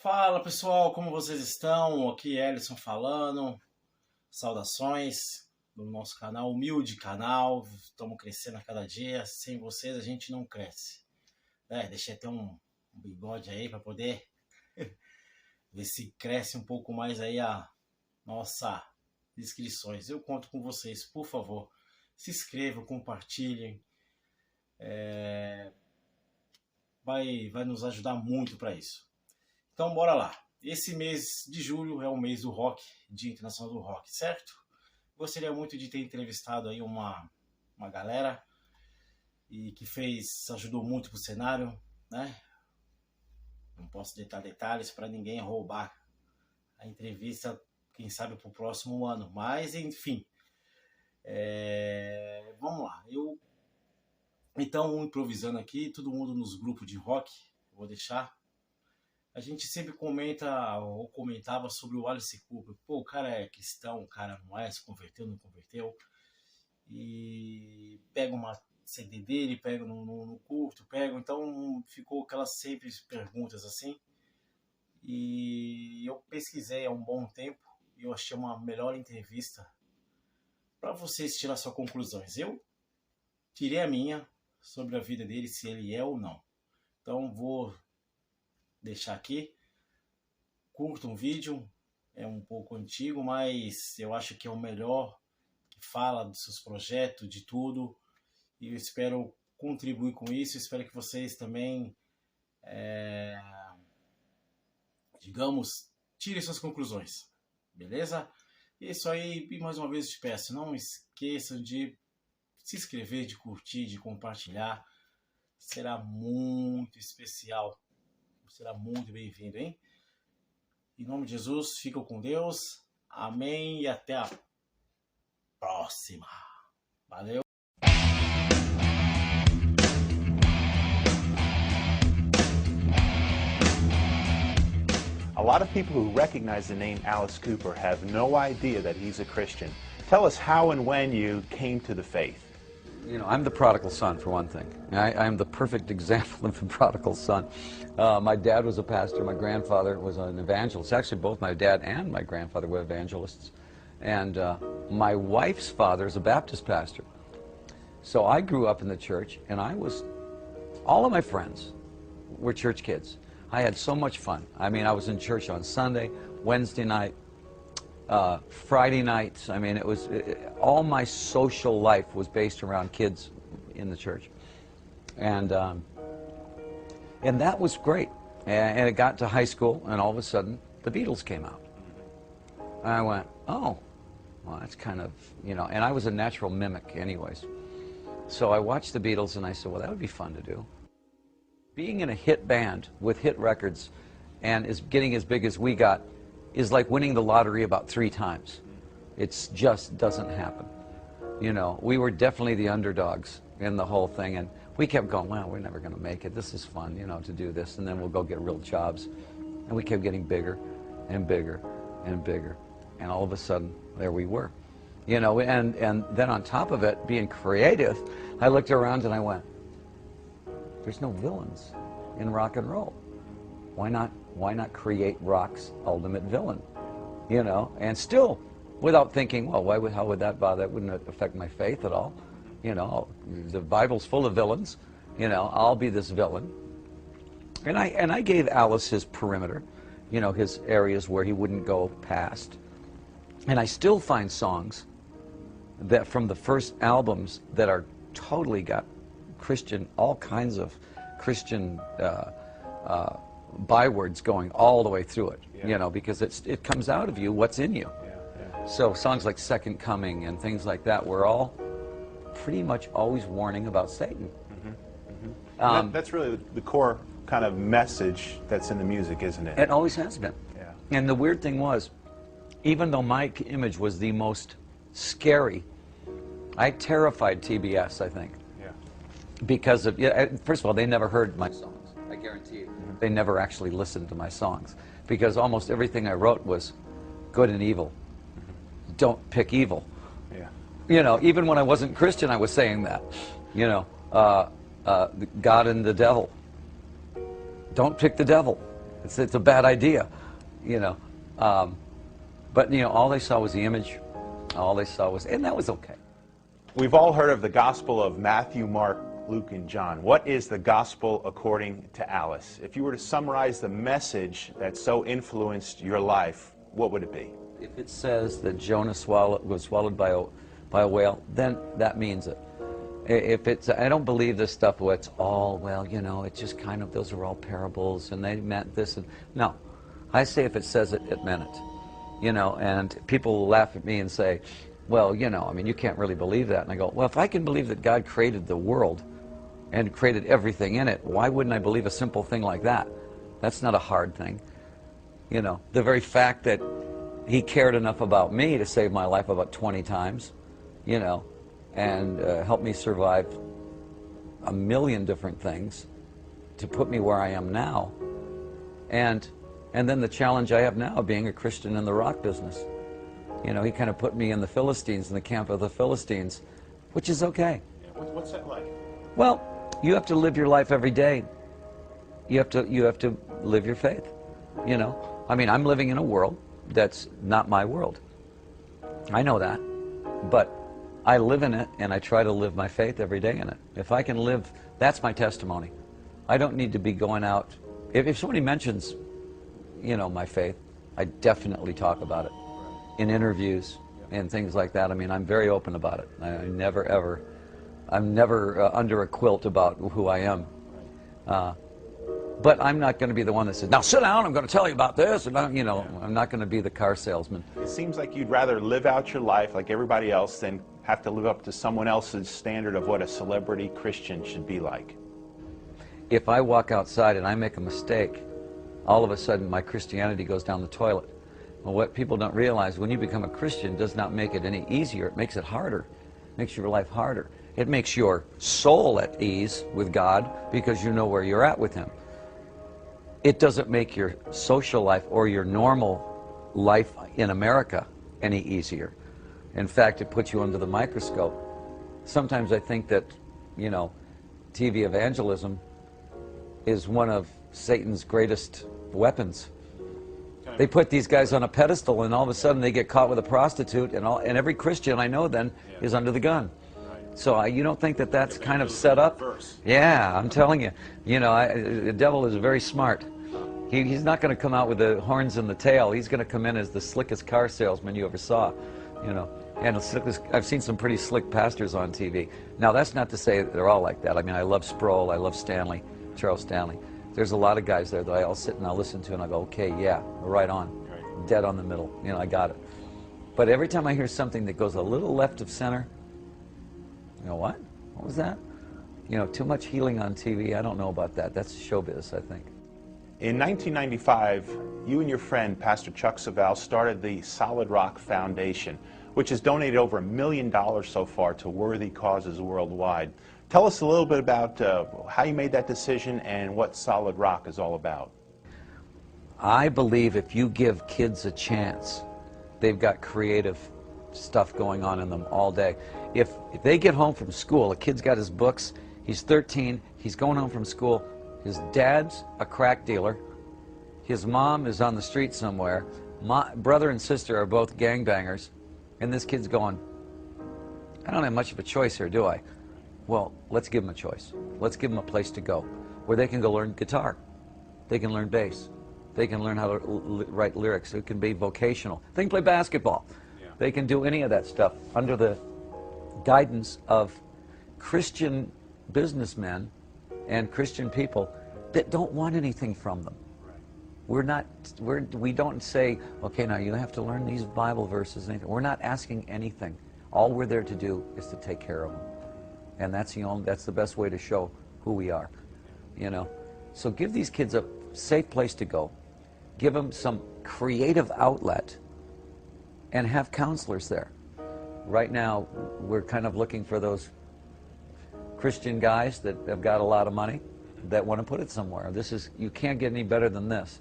Fala pessoal, como vocês estão? Aqui é Ellison falando. Saudações do nosso canal, humilde canal. Estamos crescendo a cada dia. Sem vocês a gente não cresce. Deixei até um bigode aí para poder ver se cresce um pouco mais aí a nossa inscrições. Eu conto com vocês, por favor. Se inscrevam, compartilhem. Vai nos ajudar muito para isso. Então bora lá. Esse mês de julho é o mês do rock, Dia Internacional do Rock, certo? Gostaria muito de ter entrevistado aí uma galera e que ajudou muito pro cenário, né? Não posso dar detalhes para ninguém roubar a entrevista, quem sabe pro próximo ano, mas enfim. Vamos lá. Então, improvisando aqui, todo mundo nos grupos de rock, vou deixar. A gente sempre comenta ou comentava sobre o Alice Cooper. Pô, o cara é cristão, o cara não é, se converteu, não converteu. E pega uma CD dele, pega no curto, então ficou aquelas sempre perguntas assim. E eu pesquisei há um bom tempo e eu achei uma melhor entrevista para vocês tirar suas conclusões. Eu tirei a minha sobre a vida dele, se ele é ou não. Então vou deixar aqui. Curta um vídeo, é um pouco antigo, mas eu acho que é o melhor, que fala dos seus projetos, de tudo, e eu espero contribuir com isso. Espero que vocês também digamos, tirem suas conclusões, beleza? Isso aí, e mais uma vez te peço, não esqueçam de se inscrever, de curtir, de compartilhar. Será muito especial. Será muito bem-vindo, hein? Em nome de Jesus, fica com Deus. Amém e até a próxima. Valeu. A lot of people who recognize the name Alice Cooper have no idea that he's a Christian. Tell us how and when you came to the faith. You know, I'm the prodigal son, for one thing. I'm the perfect example of the prodigal son. My dad was a pastor. My grandfather was an evangelist. Actually, both my dad and my grandfather were evangelists. And my wife's father is a Baptist pastor. So I grew up in the church, and all of my friends were church kids. I had so much fun. I mean, I was in church on Sunday, Wednesday night, Friday nights. I mean, all my social life was based around kids in the church, and that was great. And it got to high school, and all of a sudden, the Beatles came out. And I went, oh, well, that's kind of, and I was a natural mimic anyways. So I watched the Beatles, and I said, well, that would be fun to do. Being in a hit band with hit records and getting as big as we got is like winning the lottery about 3 times. It just doesn't happen. We were definitely the underdogs in the whole thing, and we kept going, well, we're never going to make it. This is fun, to do this, and then we'll go get real jobs. And we kept getting bigger and bigger and bigger, and all of a sudden, there we were. And then on top of it, being creative, I looked around and I went, there's no villains in rock and roll. Why not create rock's ultimate villain? And still, without thinking, well, how would that bother? That wouldn't affect my faith at all. The Bible's full of villains. I'll be this villain. And I gave Alice his perimeter, his areas where he wouldn't go past. And I still find songs that from the first albums that are totally got Christian, all kinds of Christian bywords going all the way through it, because it comes out of you what's in you. So songs like Second Coming and things like that were all pretty much always warning about Satan. That's really the core kind of message that's in the music, isn't it? It always has been. Yeah. And the weird thing was, even though my image was the most scary, I terrified TBS, I think. Because of, first of all, they never heard my songs. I guarantee you. They never actually listened to my songs. Because almost everything I wrote was good and evil. Don't pick evil. Yeah. Even when I wasn't Christian, I was saying that. God and the devil. Don't pick the devil. It's a bad idea, you know. But, you know, all they saw was the image. All they saw was, and that was okay. We've all heard of the Gospel of Matthew, Mark, Luke, and John. What is the Gospel according to Alice? If you were to summarize the message that so influenced your life, what would it be? If it says that Jonah was swallowed by a whale, then that means it. If it's, I don't believe this stuff where it's all, well, you know, it's just kind of, those are all parables, and they meant this. And no, I say if it says it, it meant it. You know, and people will laugh at me and say, well, you know, I mean, you can't really believe that. And I go, well, if I can believe that God created the world and created everything in it, why wouldn't I believe a simple thing like that? That's not a hard thing. You know, the very fact that he cared enough about me to save my life about 20 times, you know, and help me survive a million different things to put me where I am now. And then the challenge I have now of being a Christian in the rock business. You know, he kind of put me in the Philistines, in the camp of the Philistines, which is okay. Yeah, what's that like? Well, you have to live your life every day. You have to live your faith. You know, I mean, I'm living in a world that's not my world. I know that, but I live in it, and I try to live my faith every day in it. If I can live, that's my testimony. I don't need to be going out. If somebody mentions, you know, my faith, I definitely talk about it in interviews and things like that. I mean, I'm very open about it. I'm never under a quilt about who I am. But I'm not going to be the one that says, now sit down, I'm going to tell you about this. And you know, I'm not going to be the car salesman. It seems like you'd rather live out your life like everybody else than have to live up to someone else's standard of what a celebrity Christian should be like. If I walk outside and I make a mistake, all of a sudden my Christianity goes down the toilet. Well, what people don't realize, when you become a Christian, does not make it any easier. It makes it harder. It makes your life harder. It makes your soul at ease with God because you know where you're at with Him. It doesn't make your social life or your normal life in America any easier. In fact, it puts you under the microscope. Sometimes I think that, you know, TV evangelism is one of Satan's greatest weapons. They put these guys on a pedestal, and all of a sudden they get caught with a prostitute, and every Christian I know then is under the gun. So you don't think that that's kind of set up? Yeah, I'm telling you. You know, the devil is very smart. He's not going to come out with the horns and the tail. He's going to come in as the slickest car salesman you ever saw. You know, and I've seen some pretty slick pastors on TV. Now, that's not to say that they're all like that. I mean, I love Sproul, I love Stanley, Charles Stanley. There's a lot of guys there that I'll sit and I'll listen to and I'll go, okay, yeah, right on, dead on the middle, you know, I got it. But every time I hear something that goes a little left of center, you know, what was that? You know, too much healing on TV, I don't know about that. That's showbiz, I think. In 1995, you and your friend, Pastor Chuck Savall, started the Solid Rock Foundation, which has donated over $1 million so far to worthy causes worldwide. Tell us a little bit about how you made that decision and what Solid Rock is all about. I believe if you give kids a chance, they've got creative stuff going on in them all day. If they get home from school, a kid's got his books, he's 13, he's going home from school, his dad's a crack dealer, his mom is on the street somewhere, my brother and sister are both gangbangers, and this kid's going, I don't have much of a choice here, do I? Well, let's give them a choice. Let's give them a place to go where they can go learn guitar. They can learn bass. They can learn how to write lyrics. It can be vocational. They can play basketball. Yeah. They can do any of that stuff under the guidance of Christian businessmen and Christian people that don't want anything from them. Right. We don't say, okay, now you have to learn these Bible verses. And anything. We're not asking anything. All we're there to do is to take care of them. And that's the best way to show who we are, you know. So give these kids a safe place to go. Give them some creative outlet and have counselors there. Right now, we're kind of looking for those Christian guys that have got a lot of money that want to put it somewhere. You can't get any better than this.